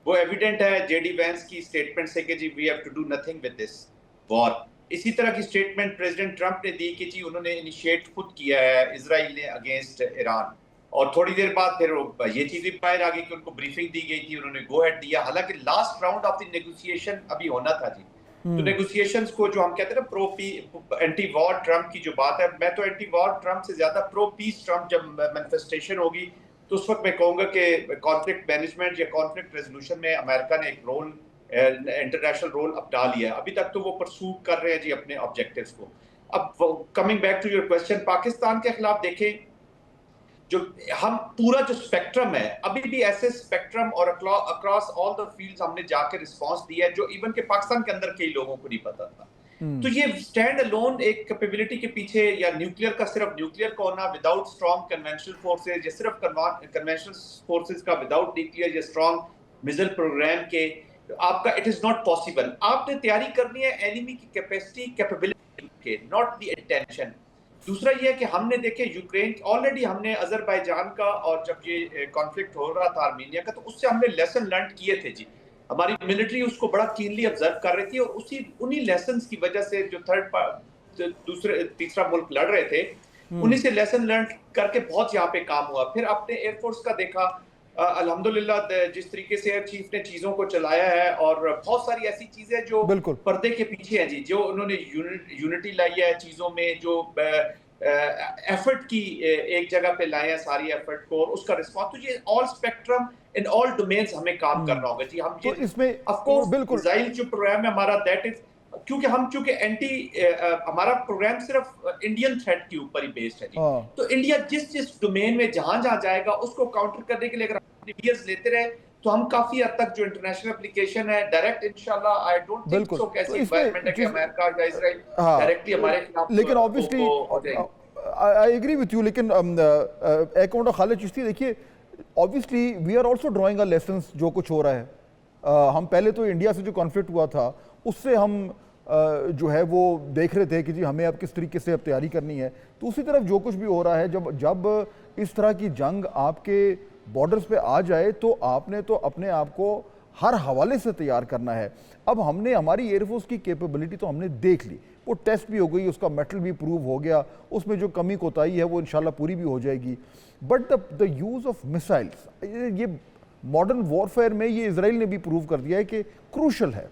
S2: وہ ایویڈنٹ ہے جے ڈی وینس کی اسٹیٹمنٹ سے کہ جی we have to do nothing with this war. اسی طرح کی اسٹیٹمنٹ پریزیڈنٹ ٹرمپ نے دی کہ جی انہوں نے انیشیٹ خود کیا ہے اسرائیل نے اگینسٹ ایران, اور تھوڑی دیر بعد پھر یہ چیز بھی باہر آ گئی کہ ان کو بریفنگ دی گئی تھی, انہوں نے گو ہیڈ دیا. حالانکہ last round of the negotiation ابھی ہونا تھا جی, تو نیگوسیشنز کو جو ہم کہتے ہیں نا پرو پی اینٹی وار ٹرمپ کی جو بات ہے, میں تو اینٹی وار ٹرمپ سے زیادہ پرو پیس ٹرمپ جب مینیفیسٹیشن ہوگی تو اس وقت میں کہوں گا کہ کانفلکٹ مینجمنٹ یا کانفلکٹ ریزولوشن میں امریکہ نے ایک رول انٹرنیشنل رول اپنا لیا ہے. ابھی تک تو وہ پرسو کر رہے ہیں جی اپنے آبجیکٹیوز کو. اب coming back to your question, Pakistan کے خلاف دیکھیں جو ہم پورا جو اسپیکٹرم ہے ابھی بھی ایسے اسپیکٹرم اور اکراس آل دا فیلڈز ہم نے جا کے رسپانس دیا ہے جو ایون کہ پاکستان کے اندر کئی لوگوں کو نہیں پتا تھا. تو یہ اسٹینڈ الون ایک کیپیبلٹی کے پیچھے, یا نیوکلیئر کا صرف نیوکلیئر کا ہونا وداؤٹ اسٹرانگ کنونشنل فورسز, یا صرف کنونشنل فورسز کا وداؤٹ نیوکلیئر یا اسٹرانگ میزائل پروگرام کے آپ کا اٹ از ناٹ پاسبل. آپ نے تیاری کرنی ہے اینیمی کی کیپیسٹی کیپیبلٹی کے, ناٹ دی انٹینشن. دوسرا یہ ہے کہ ہم نے دیکھے یوکرین آلریڈی ہم نے اذربائیجان کا, اور جب یہ کانفلکٹ ہو رہا تھا آرمینیا کا, تو اس سے ہم نے لیسن لرن کیے تھے جی. ہماری ملٹری اس کو بڑا کینلی آبزرو کر رہی تھی, اور انہی لیسنز کی وجہ سے جو تیسرا ملک لڑ رہے تھے انہی سے لیسن لرن کر کے بہت یہاں پہ کام ہوا. پھر آپ نے ایئر فورس کا دیکھا, الحمدللہ جس طریقے سے ایئر چیف نے چیزوں کو چلایا ہے, اور بہت ساری ایسی چیزیں جو پردے کے پیچھے ہیں جی, جو انہوں نے یونٹی لائی ہے چیزوں میں, جو ایفرٹ کی ایک جگہ پہ لائے ہیں ساری ایفرٹ کو, اور اس کا رسپانس. تو یہ آل اسپیکٹرم ان آل ڈومینز ہمیں کام کرنا ہوگا جی. ہم یہ
S1: اس میں
S2: آف کورس میزائل جو پروگرام ہے ہمارا دیٹ از, کیونکہ ہم اینٹی ہمارا پروگرام صرف انڈین تھریٹ کے اوپر ہی بیسڈ ہے جی. تو انڈیا جس ڈومین میں جہاں جائے گا اس کو کاؤنٹر کرنے کے لیے اگر ہم ایئرز لیتے رہے تو ہم کافی حد تک جو انٹرنیشنل اپلیکیشن ہے ڈائریکٹ انشاءاللہ آئی ڈونٹ تھنک سو کہ ایسی انوائرمنٹ ہے کہ امریکہ یا اسرائیل ڈائریکٹلی ہمارے خلاف.
S1: لیکن obviously I agree with you, لیکن ایک منٹ خالد چشتی, دیکھیے obviously we are also drawing our lessons جو کچھ ہو رہا ہے. ہم پہلے تو انڈیا سے جو کانفلکٹ ہوا تھا اس سے ہم جو ہے وہ دیکھ رہے تھے کہ جی ہمیں اب کس طریقے سے اب تیاری کرنی ہے. تو اسی طرف جو کچھ بھی ہو رہا ہے, جب اس طرح کی جنگ آپ کے بارڈرز پہ آ جائے تو آپ نے تو اپنے آپ کو ہر حوالے سے تیار کرنا ہے. اب ہم نے ہماری ایئر فورس کی کیپیبلٹی تو ہم نے دیکھ لی, وہ ٹیسٹ بھی ہو گئی, اس کا میٹل بھی پروو ہو گیا, اس میں جو کمی کوتاہی ہے وہ انشاءاللہ پوری بھی ہو جائے گی. بٹ دا یوز آف میسائلس, یہ ماڈرن وارفیئر میں یہ اسرائیل نے بھی پروو کر دیا ہے کہ کروشل ہے.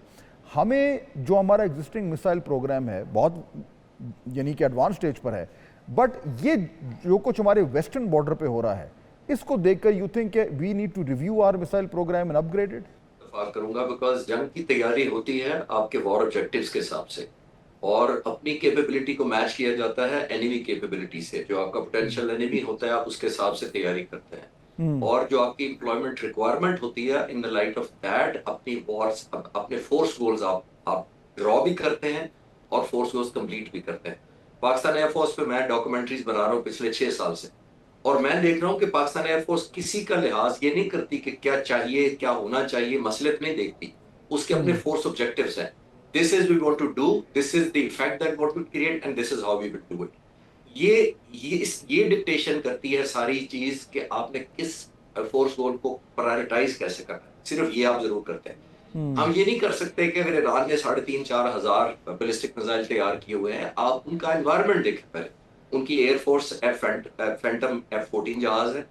S1: ہمیں جو ہمارا ایگزسٹنگ میسائل پروگرام ہے بہت یعنی کہ ایڈوانس سٹیج پر ہے, بٹ یہ جو کچھ ہمارے ویسٹرن بارڈر پہ ہو رہا ہے اس کو دیکھ کر یو تھنک کہ we need to review our missile programme and upgrade it?
S3: اتفاق کروں گا, بیکاز جنگ کی تیاری ہوتی ہے آپ کے وار آبجیکٹیوز کے حساب سے, اور اپنی کیپیبلٹی کو میچ کیا جاتا ہے اینیمی کیپیبلٹی سے. جو آپ کا پوٹینشیل اینیمی ہوتا ہے آپ اس کے حساب سے تیاری کرتے ہیں, اور جو آپ کی امپلائمنٹ ریکوائرمنٹ ہوتی ہے ان دا لائٹ آف دیٹ اپنی وارز اپنے فورس گولز آپ ڈرا بھی کرتے ہیں اور فورس گولز کمپلیٹ بھی کرتے ہیں. پاکستان ایئر فورس پہ میں ڈاکومنٹریز بنا رہا ہوں پچھلے 6 سال سے, اور میں دیکھ رہا ہوں کہ پاکستان ایئر فورس کسی کا لحاظ یہ نہیں کرتی کہ کیا چاہیے, کیا ہونا چاہیے, مصلحت نہیں دیکھتی. اس کے اپنے فورس آبجیکٹیوز ہیں. This is we want to do, this is the effect that we want to create, and this is how we will do it. یہ ڈکٹیشن کرتی ہے ساری چیز کہ آپ نے کس فورس گول کو پرائرٹائز کیسے کرنا ہے. صرف یہ آپ ضرور کرتے ہیں. ہم یہ نہیں کر سکتے کہ اگر ایران نے 3,500-4 ہزار بیلسٹک میزائل تیار کیے ہوئے ہیں, آپ ان کا انوائرمنٹ دیکھیں پہلے. ان کی ایئر فورس فینٹم F-14 جہاز ہے,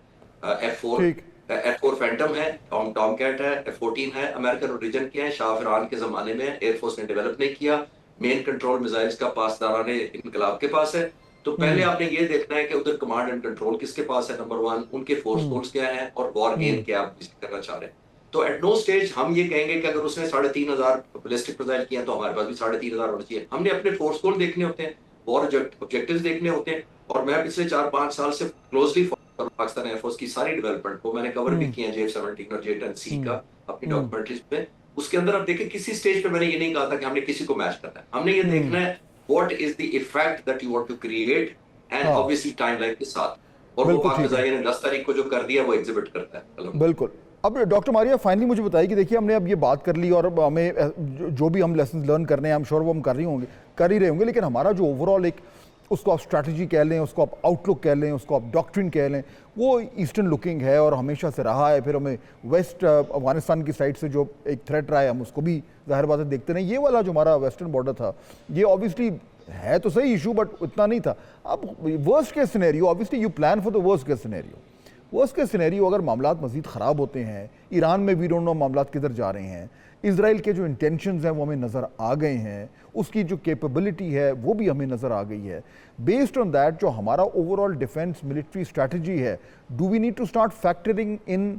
S3: F-4 فینٹم ہے, ٹام کیٹ ہے, F-14 ہے, امریکن اوریجن کے ہیں, شاہ فرحان کے زمانے میں ایئر فورس نے ڈیولپ نہیں کیا. مین کنٹرول میزائلز کا پاسداران انقلاب کے پاس ہے. تو پہلے آپ نے یہ دیکھنا ہے کہ ادھر کمانڈ اینڈ کنٹرول کس کے پاس ہے، نمبر 1، ان کے فورس گولز کیا ہیں، اور وار گیم کیا آپ کرنا چاہ رہے ہیں. تو ایٹ نو اسٹیج ہم یہ کہیں گے کہ اگر اس نے 3,500 بیلسٹک میزائل کیا تو ہمارے پاس بھی 3,500 ہونا چاہیے. ہم نے اپنے فورس گول دیکھنے ہوتے ہیں، وار آبجیکٹیوز دیکھنے ہوتے ہیں. اور میں پچھلے 4-5 سال سے کلوزلی پاکستان ایئر فورس کی ساری ڈیولپمنٹ کو میں نے کور بھی کیا ہے، J-17 اور J-10C کا اپنی ڈاکومنٹریز میں. اس کے اندر آپ دیکھیں کسی اسٹیج پہ میں نے یہ نہیں کہا تھا کہ ہم نے کسی کو میچ کرنا ہے. ہم نے یہ دیکھنا ہے what is the effect that you want to create and obviously time line کے ساتھ. اور وہ پاک فضائیہ نے 10 تاریخ کو جو کر دیا وہ ایگزیبٹ کرتا ہے.
S1: بالکل. اب ڈاکٹر ماریا فائنلی مجھے بتائیے کہ دیکھیے ہم نے اب یہ بات کر لی اور ہمیں جو بھی ہم لیسنز لرن کرنے ہیں ہم شور وہ ہم کر ہی رہے ہوں گے، لیکن ہمارا جو اوور آل ایک اس کو آپ اسٹریٹجی کہہ لیں، اس کو آپ آؤٹ لک کہہ لیں، اس کو آپ ڈاکٹرن کہہ لیں، وہ ایسٹرن لکنگ ہے اور ہمیشہ سے رہا ہے. پھر ہمیں ویسٹ افغانستان کی سائڈ سے جو ایک تھریٹ رہا ہے ہم اس کو بھی ظاہر بات ہے دیکھتے رہے. یہ والا جو ہمارا ویسٹرن بارڈر تھا یہ آبویسلی ہے تو صحیح ایشو بٹ اتنا نہیں تھا. اب worst case scenario obviously you plan for the worst case scenario. Worst case scenario اگر معاملات مزید خراب ہوتے ہیں، ایران میں وی ڈونٹ نو معاملات کدھر جا رہے ہیں، اسرائیل کے جو انٹینشنز ہیں وہ ہمیں نظر آ گئے ہیں، اس کی جو کیپیبلٹی ہے وہ بھی ہمیں نظر آ گئی ہے. بیسڈ آن دیٹ جو ہمارا overall defence military strategy ہے، do we need to start factoring in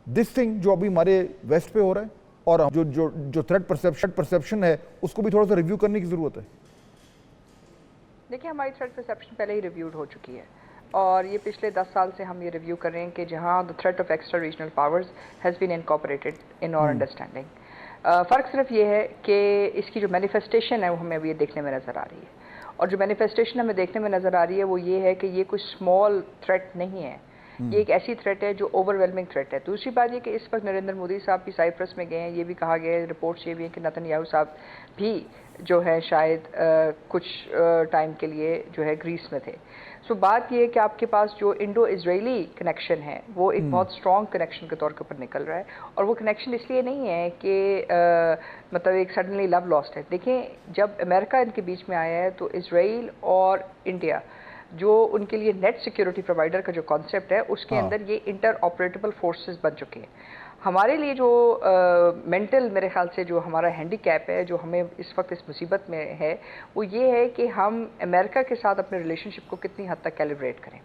S1: this thing جو ابھی ہمارے ویسٹ پہ ہو رہا ہے، اور جو تھریٹ پرسیپشن ہے اس کو بھی تھوڑا سا ریویو کرنے کی ضرورت ہے.
S4: دیکھیں ہماری تھریٹ پرسیپشن پہلے ہی ریویوڈ ہو چکی ہے اور یہ پچھلے 10 سال سے ہم یہ ریویو کر رہے ہیں کہ جہاں the threat of extra regional powers has been incorporated in our understanding. فرق صرف یہ ہے کہ اس کی جو مینیفیسٹیشن ہے وہ ہمیں ابھی یہ دیکھنے میں نظر آ رہی ہے، اور جو مینیفیسٹیشن ہمیں دیکھنے میں نظر آ رہی ہے وہ یہ ہے کہ یہ کوئی اسمال تھریٹ نہیں ہے، یہ ایک ایسی تھریٹ ہے جو اوور ویلمنگ تھریٹ ہے. دوسری بات یہ کہ اس وقت نریندر مودی صاحب بھی سائپرس میں گئے ہیں، یہ بھی کہا گیا ہے، رپورٹس یہ بھی ہیں کہ نتن یاہو صاحب بھی جو ہے شاید کچھ ٹائم کے لیے جو ہے گریس میں تھے. سو بات یہ ہے کہ آپ کے پاس جو انڈو اسرائیلی کنیکشن ہے وہ ایک بہت اسٹرانگ کنیکشن کے طور کے اوپر نکل رہا ہے، اور وہ کنیکشن اس لیے نہیں ہے کہ مطلب ایک سڈنلی لو لاسٹ ہے. دیکھیں جب امریکہ ان کے بیچ میں آیا ہے تو اسرائیل اور انڈیا جو ان کے لیے نیٹ سیکیورٹی پرووائڈر کا جو کانسیپٹ ہے اس کے اندر یہ انٹر آپریٹبل فورسز بن چکے ہیں. ہمارے لیے جو مینٹل میرے خیال سے جو ہمارا ہینڈی کیپ ہے جو ہمیں اس وقت اس مصیبت میں ہے وہ یہ ہے کہ ہم امریکہ کے ساتھ اپنے ریلیشن شپ کو کتنی حد تک کیلیبریٹ کریں،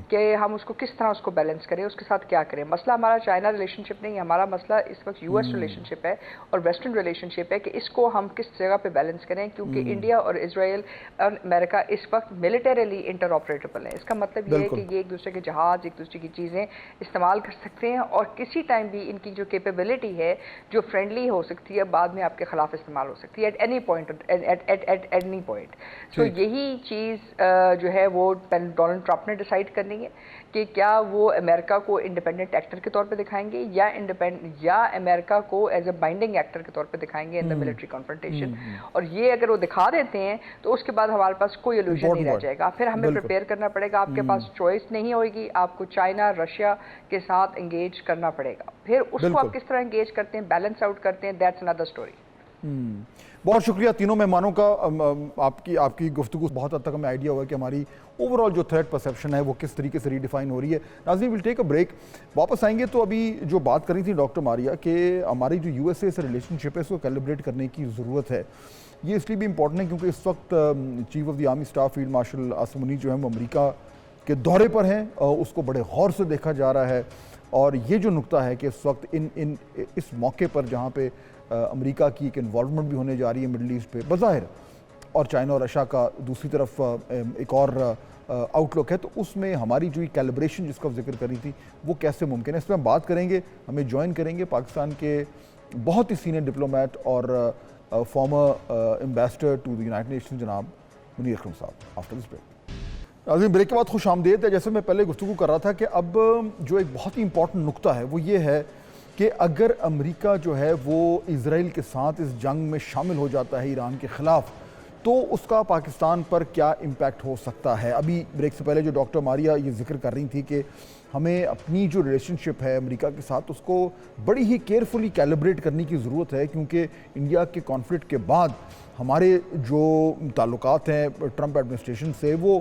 S4: کہ ہم اس کو کس طرح اس کو بیلنس کریں، اس کے ساتھ کیا کریں. مسئلہ ہمارا چائنا ریلیشن شپ نہیں ہے، ہمارا مسئلہ اس وقت یو ایس ریلیشن شپ ہے اور ویسٹرن ریلیشن شپ ہے کہ اس کو ہم کس جگہ پہ بیلنس کریں، کیونکہ انڈیا اور اسرائیل اور امریکہ اس وقت ملیٹریلی انٹر آپریٹبل ہیں. اس کا مطلب یہ ہے کہ یہ ایک دوسرے کے جہاز ایک دوسرے کی چیزیں استعمال کر سکتے ہیں، اور کسی ٹائم بھی ان کی جو کیپیبلٹی ہے جو فرینڈلی ہو سکتی ہے بعد میں آپ کے خلاف استعمال ہو سکتی ہے ایٹ اینی پوائنٹ. سو یہی چیز جو ہے وہ ڈونلڈ ٹرمپ نے ڈیسائیڈ کرنی ہے کہ کیا وہ امریکہ کو انڈیپینڈنٹ ایکٹر کے طور پہ دکھائیں گے یا امریکہ کو ایز اے بائنڈنگ ایکٹر کے طور پہ دکھائیں گے ان دا ملٹری کنفرنٹیشن. اور یہ اگر وہ دکھا دیتے ہیں تو اس کے بعد ہمارے پاس کوئی الوژن نہیں رہ جائے گا. پھر ہمیں پریپیئر کرنا پڑے گا، آپ کے پاس چوائس نہیں ہوگی، آپ کو چائنا رشیا کے ساتھ انگیج کرنا پڑے گا. پھر اس کو آپ کس طرح انگیج کرتے ہیں، بیلنس آؤٹ کرتے ہیں، دیٹس اندر اسٹوری.
S1: بہت شکریہ تینوں مہمانوں کا. آپ کی گفتگو بہت حد تک ہمیں آئیڈیا ہوا کہ ہماری اوور آل جو تھریٹ پرسیپشن ہے وہ کس طریقے سے ریڈیفائن ہو رہی ہے. ناظرین ویل ٹیک اے بریک، واپس آئیں گے. تو ابھی جو بات کری تھی ڈاکٹر ماریا کہ ہماری جو یو ایس اے سے ریلیشن شپ ہے اس کو کیلیبریٹ کرنے کی ضرورت ہے. یہ اس لیے بھی امپورٹنٹ ہے کیونکہ اس وقت chief of the army staff field marshal Asim Munir جو ہیں وہ امریکہ کے دورے پر ہیں، اس کو بڑے غور سے دیکھا جا رہا ہے. اور یہ جو نقطہ ہے کہ اس وقت اس موقع پر جہاں پہ امریکہ کی ایک انوالومنٹ بھی ہونے جا رہی ہے مڈل ایسٹ پہ بظاہر، اور چائنا اور رشیا کا دوسری طرف ایک اور آؤٹ لک ہے، تو اس میں ہماری جو کیلیبریشن جس کا ذکر کری تھی وہ کیسے ممکن ہے، اس پہ ہم بات کریں گے. ہمیں جوائن کریں گے پاکستان کے بہت ہی سینئر ڈپلومیٹ اور former ambassador to the United Nation جناب منیر اکرم صاحب آفٹر دس بریک. عظیم بریک کے بعد خوش آمدید ہے. جیسے میں پہلے گفتگو کر رہا تھا کہ اب جو ایک بہت ہی امپورٹنٹ نقطہ ہے وہ یہ ہے کہ اگر امریکہ جو ہے وہ اسرائیل کے ساتھ اس جنگ میں شامل ہو جاتا ہے ایران کے خلاف تو اس کا پاکستان پر کیا امپیکٹ ہو سکتا ہے. ابھی بریک سے پہلے جو ڈاکٹر ماریا یہ ذکر کر رہی تھی کہ ہمیں اپنی جو ریلیشن شپ ہے امریکہ کے ساتھ اس کو بڑی ہی کیئرفلی کیلیبریٹ کرنے کی ضرورت ہے، کیونکہ انڈیا کے کانفلکٹ کے بعد ہمارے جو تعلقات ہیں ٹرمپ ایڈمنسٹریشن سے وہ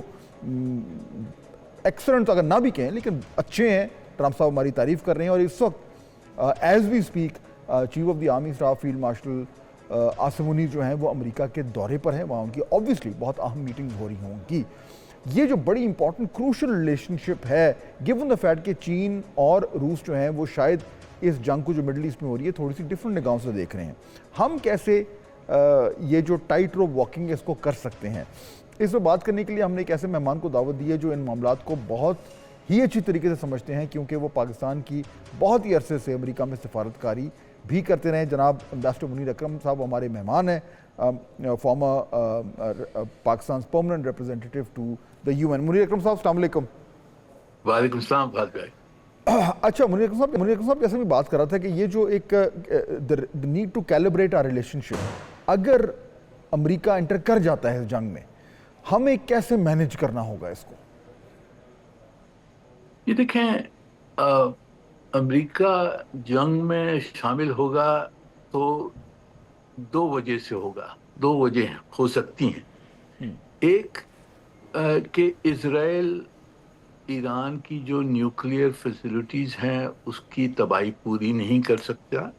S1: ایکسلنٹ اگر نہ بھی کہیں لیکن اچھے ہیں. ٹرمپ صاحب ہماری تعریف کر رہے ہیں، اور اس وقت as we speak chief of the army staff field marshal Asim Munir جو ہیں وہ امریکہ کے دورے پر ہیں. وہاں ان کی آبویسلی بہت اہم میٹنگز ہو رہی ہوں گی. یہ جو بڑی امپورٹنٹ کروشل ریلیشن شپ ہے گیون دا فیکٹ کہ چین اور روس جو ہیں وہ شاید اس جنگ کو جو مڈل ایسٹ میں ہو رہی ہے تھوڑی سی ڈفرنٹ نگاہوں سے دیکھ رہے ہیں. ہم کیسے یہ جو ٹائٹ روپ واکنگ ہے اس کو کر سکتے ہیں؟ اس میں بات کرنے کے لیے ہم نے ایک ایسے مہمان کو دعوت دی ہے جو ان معاملات کو بہت ہی اچھی طریقے سے سمجھتے ہیں, کیونکہ وہ پاکستان کی بہت ہی عرصے سے امریکہ میں سفارتکاری بھی کرتے رہے. جناب امبیسڈر منیر اکرم صاحب ہمارے مہمان ہیں, former Pakistan permanent representative to the UN. Munir Akram صاحب السلام علیکم.
S5: وعلیکم السلام فہد بھائی.
S1: اچھا منیر اکرم صاحب جیسے میں بات کر رہا تھا کہ یہ جو ایک need to calibrate our relationship, اگر امریکہ انٹر کر جاتا ہے اس جنگ میں, ہمیں کیسے مینیج کرنا ہوگا اس کو؟
S5: یہ دیکھیں, امریکہ جنگ میں شامل ہوگا تو دو وجہ سے ہوگا, دو وجہ ہو سکتی ہیں. ایک کہ اسرائیل ایران کی جو نیوکلیئر فیسلٹیز ہیں اس کی تباہی پوری نہیں کر سکتا,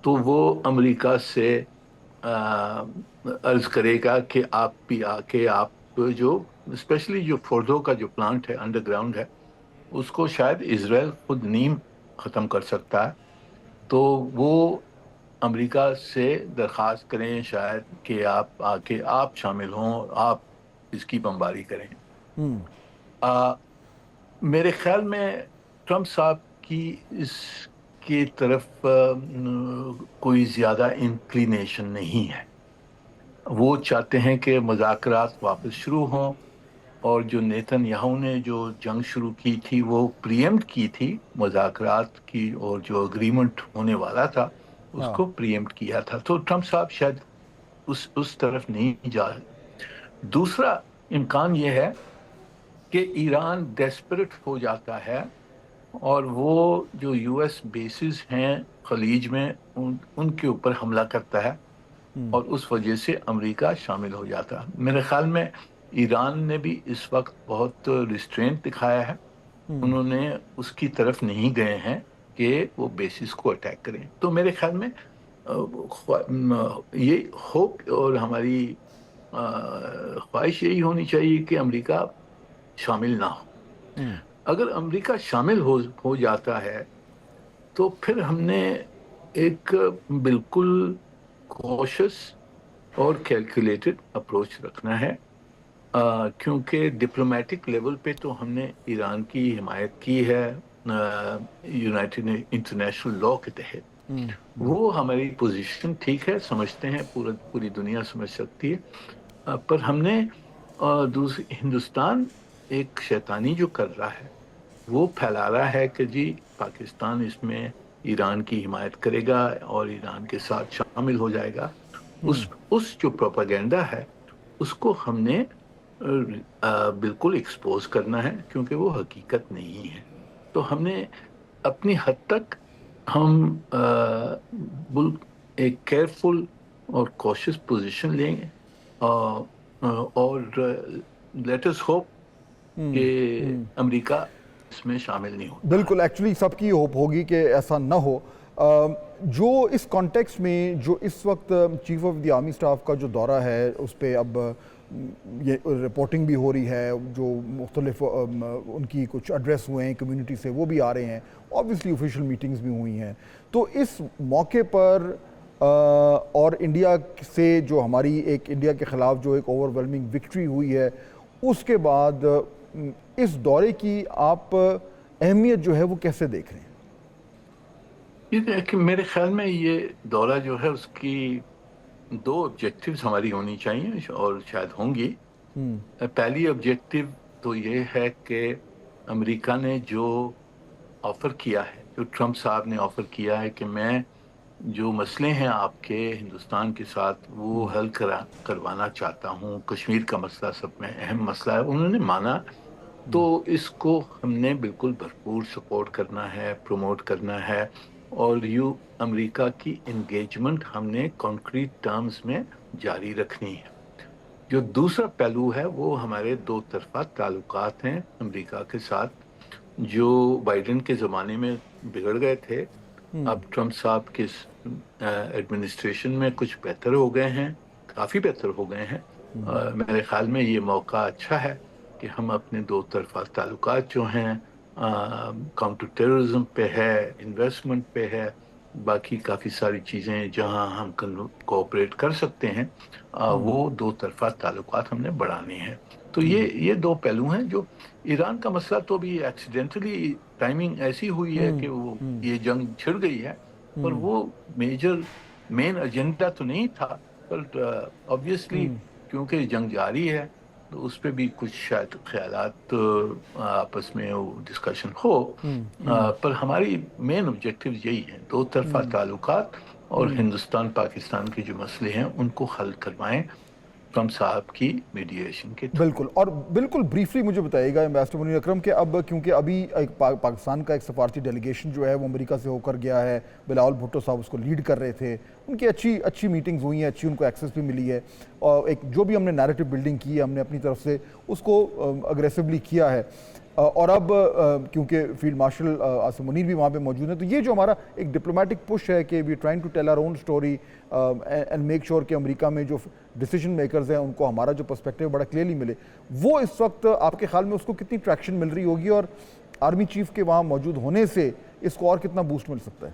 S5: تو وہ امریکہ سے عرض کرے گا کہ آپ بھی آ کے آپ جو اسپیشلی جو فوردو کا جو پلانٹ ہے انڈر گراؤنڈ ہے اس کو شاید اسرائیل خود نیم ختم کر سکتا ہے. تو وہ امریکہ سے درخواست کریں شاید کہ آپ آ کے آپ شامل ہوں, آپ اس کی بمباری کریں. میرے خیال میں ٹرمپ صاحب کی اس کی طرف کوئی زیادہ انکلینیشن نہیں ہے. وہ چاہتے ہیں کہ مذاکرات واپس شروع ہوں, اور جو نیتن یاہو نے جو جنگ شروع کی تھی وہ پریمپٹ کی تھی مذاکرات کی, اور جو اگریمنٹ ہونے والا تھا اس کو پریمپٹ کیا تھا. تو ٹرمپ صاحب شاید اس طرف نہیں جا رہے. دوسرا امکان یہ ہے کہ ایران ڈیسپریٹ ہو جاتا ہے اور وہ جو US بیسز ہیں خلیج میں ان کے اوپر حملہ کرتا ہے, اور اس وجہ سے امریکہ شامل ہو جاتا ہے. میرے خیال میں ایران نے بھی اس وقت بہت ریسٹرینٹ دکھایا ہے, انہوں نے اس کی طرف نہیں گئے ہیں کہ وہ بیسز کو اٹیک کریں. تو میرے خیال میں یہ ہوپ اور ہماری خواہش یہی ہونی چاہیے کہ امریکہ شامل نہ ہو. اگر امریکہ شامل ہو جاتا ہے تو پھر ہم نے ایک بالکل کوشش اور کیلکولیٹڈ اپروچ رکھنا ہے, کیونکہ ڈپلومیٹک لیول پہ تو ہم نے ایران کی حمایت کی ہے یونائٹڈ انٹرنیشنل لاء کے تحت. وہ ہماری پوزیشن ٹھیک ہے, سمجھتے ہیں, پوری دنیا سمجھ سکتی ہے, پر ہم نے ہندوستان ایک شیطانی جو کر رہا ہے وہ پھیلا رہا ہے کہ جی پاکستان اس میں ایران کی حمایت کرے گا اور ایران کے ساتھ شامل ہو جائے گا. اس جو پروپیگنڈا ہے اس کو ہم نے بالکل ایکسپوز کرنا ہے, کیونکہ وہ حقیقت نہیں ہے. تو ہم نے اپنی حد تک ہم ایک کیئرفل اور کوشش پوزیشن لیں گے, اور لیٹ اس ہوپ کہ امریکہ اس میں شامل نہیں ہو.
S1: بالکل, ایکچولی سب کی ہوپ ہوگی کہ ایسا نہ ہو. جو اس کانٹیکسٹ میں جو اس وقت chief of the army staff کا جو دورہ ہے اس پہ اب یہ رپورٹنگ بھی ہو رہی ہے, جو مختلف ان کی کچھ ایڈریس ہوئے ہیں کمیونٹی سے وہ بھی آ رہے ہیں, آبویسلی آفیشیل میٹنگز بھی ہوئی ہیں. تو اس موقع پر اور انڈیا سے جو ہماری ایک انڈیا کے خلاف جو ایک اوور ویلمنگ وکٹری ہوئی ہے, اس کے بعد اس دورے کی آپ اہمیت جو ہے وہ کیسے دیکھ رہے ہیں؟
S5: یہ میرے خیال میں یہ دورہ جو ہے اس کی دو آبجیکٹیوز ہماری ہونی چاہیے اور شاید ہوں گی. پہلی آبجیکٹیو تو یہ ہے کہ امریکہ نے جو آفر کیا ہے, جو ٹرمپ صاحب نے آفر کیا ہے کہ میں جو مسئلے ہیں آپ کے ہندوستان کے ساتھ وہ حل کروانا چاہتا ہوں, کشمیر کا مسئلہ سب میں اہم مسئلہ ہے, انہوں نے مانا. تو اس کو ہم نے بالکل بھرپور سپورٹ کرنا ہے, پروموٹ کرنا ہے, اور امریکہ کی انگیجمنٹ ہم نے کانکریٹ ٹرمز میں جاری رکھنی ہے. جو دوسرا پہلو ہے وہ ہمارے دو طرفہ تعلقات ہیں امریکہ کے ساتھ, جو بائیڈن کے زمانے میں بگڑ گئے تھے, اب ٹرمپ صاحب کے ایڈمنسٹریشن میں کچھ بہتر ہو گئے ہیں, کافی بہتر ہو گئے ہیں. میرے خیال میں یہ موقع اچھا ہے کہ ہم اپنے دو طرفہ تعلقات جو ہیں کاؤنٹر ٹیررزم پہ ہے، انویسٹمنٹ پہ ہے، باقی کافی ساری چیزیں جہاں ہم کوآپریٹ کر سکتے ہیں وہ دو طرفہ تعلقات ہم نے بڑھانے ہیں. تو یہ دو پہلو ہیں. جو ایران کا مسئلہ تو بھی ایکسیڈنٹلی ٹائمنگ ایسی ہوئی ہے کہ وہ یہ جنگ چھڑ گئی ہے، پر وہ مین ایجنڈا تو نہیں تھا. پر آبویسلی کیونکہ جنگ جاری ہے تو اس پہ بھی کچھ شاید خیالات آپس میں ڈسکشن ہو، پر ہماری مین آبجیکٹیو یہی ہیں، دو طرفہ تعلقات اور ہندوستان پاکستان کے جو مسئلے ہیں ان کو حل کروائیں ٹرمپ صاحب کی میڈییشن کے تھرو.
S1: بالکل. اور بالکل بریفلی مجھے بتائیے گا ایمبیسڈر منیر اکرم کہ اب کیونکہ ابھی ایک پاکستان کا ایک سفارتی ڈیلیگیشن جو ہے وہ امریکہ سے ہو کر گیا ہے، بلاول بھٹو صاحب اس کو لیڈ کر رہے تھے، ان کی اچھی میٹنگز ہوئی ہیں، اچھی ان کو ایکسیس بھی ملی ہے، اور ایک جو بھی ہم نے نیریٹو بلڈنگ کی ہے ہم نے اپنی طرف سے اس کو اگریسولی کیا ہے. اور اب کیونکہ فیلڈ مارشل عاصم منیر بھی وہاں پہ موجود ہیں، تو یہ جو ہمارا ایک ڈپلومیٹک پش ہے کہ we trying to tell our own story and make sure کہ امریکہ میں جو ڈیسیجن میکرز ہیں ان کو ہمارا جو پرسپیکٹیو بڑا کلیئرلی ملے، وہ اس وقت آپ کے خیال میں اس کو کتنی ٹریکشن مل رہی ہوگی، اور آرمی چیف کے وہاں موجود ہونے سے اس کو اور کتنا بوسٹ مل سکتا ہے؟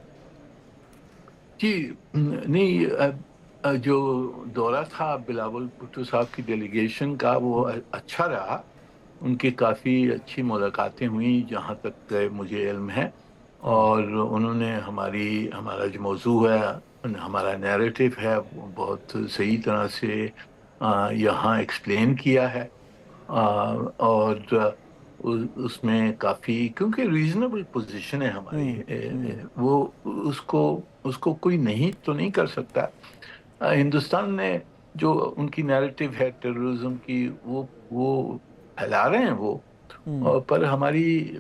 S5: جی نہیں، جو دورہ تھا بلاول بھٹو صاحب کی ڈیلیگیشن کا وہ اچھا رہا. ان کی کافی اچھی ملاقاتیں ہوئیں جہاں تک مجھے علم ہے، اور انہوں نے ہمارا جو موضوع ہے، ہمارا نیریٹو ہے، وہ بہت صحیح طرح سے یہاں ایکسپلین کیا ہے. اور اس میں کافی کیونکہ ریزنیبل پوزیشن ہے ہماری، وہ اس کو کوئی نہیں کر سکتا. ہندوستان نے جو ان کی نیریٹو ہے ٹیررزم کی وہ پھیلا رہے ہیں وہ، پر ہماری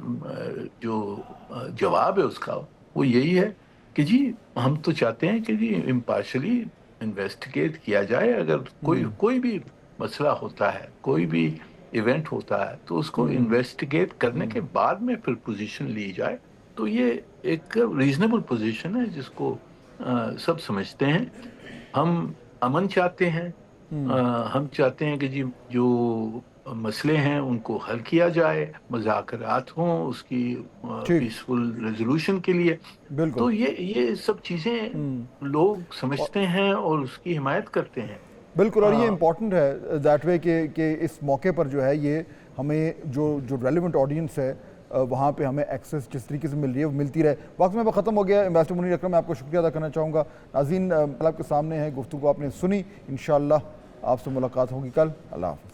S5: جو جواب ہے اس کا وہ یہی ہے کہ جی ہم تو چاہتے ہیں کہ جی امپارشلی انویسٹیگیٹ کیا جائے. اگر کوئی بھی مسئلہ ہوتا ہے، کوئی بھی ایونٹ ہوتا ہے، تو اس کو انویسٹیگیٹ کرنے کے بعد میں پھر پوزیشن لی جائے. تو یہ ایک ریزنیبل پوزیشن ہے جس کو سب سمجھتے ہیں. ہم امن چاہتے ہیں، ہم چاہتے ہیں کہ جی جو مسئلے ہیں ان کو حل کیا جائے، مذاکرات ہوں اس کی پیسفل ریزولوشن کے لیے. تو یہ سب چیزیں لوگ سمجھتے ہیں اور اس کی حمایت کرتے ہیں.
S1: بالکل. اور یہ امپورٹنٹ ہے دیٹ وے کہ اس موقع پر جو ہے یہ ہمیں جو ریلیونٹ آڈینس ہے وہاں پہ ہمیں ایکسیس جس طریقے سے مل رہی ہے وہ ملتی رہے. وقت میں ختم ہو گیا. ایمبیسڈر منیر اکرم میں آپ کو شکریہ ادا کرنا چاہوں گا. ناظرین آپ کے سامنے ہے گفتگو آپ نے سنی، انشاءاللہ آپ سے ملاقات ہوگی کل. اللہ حافظ.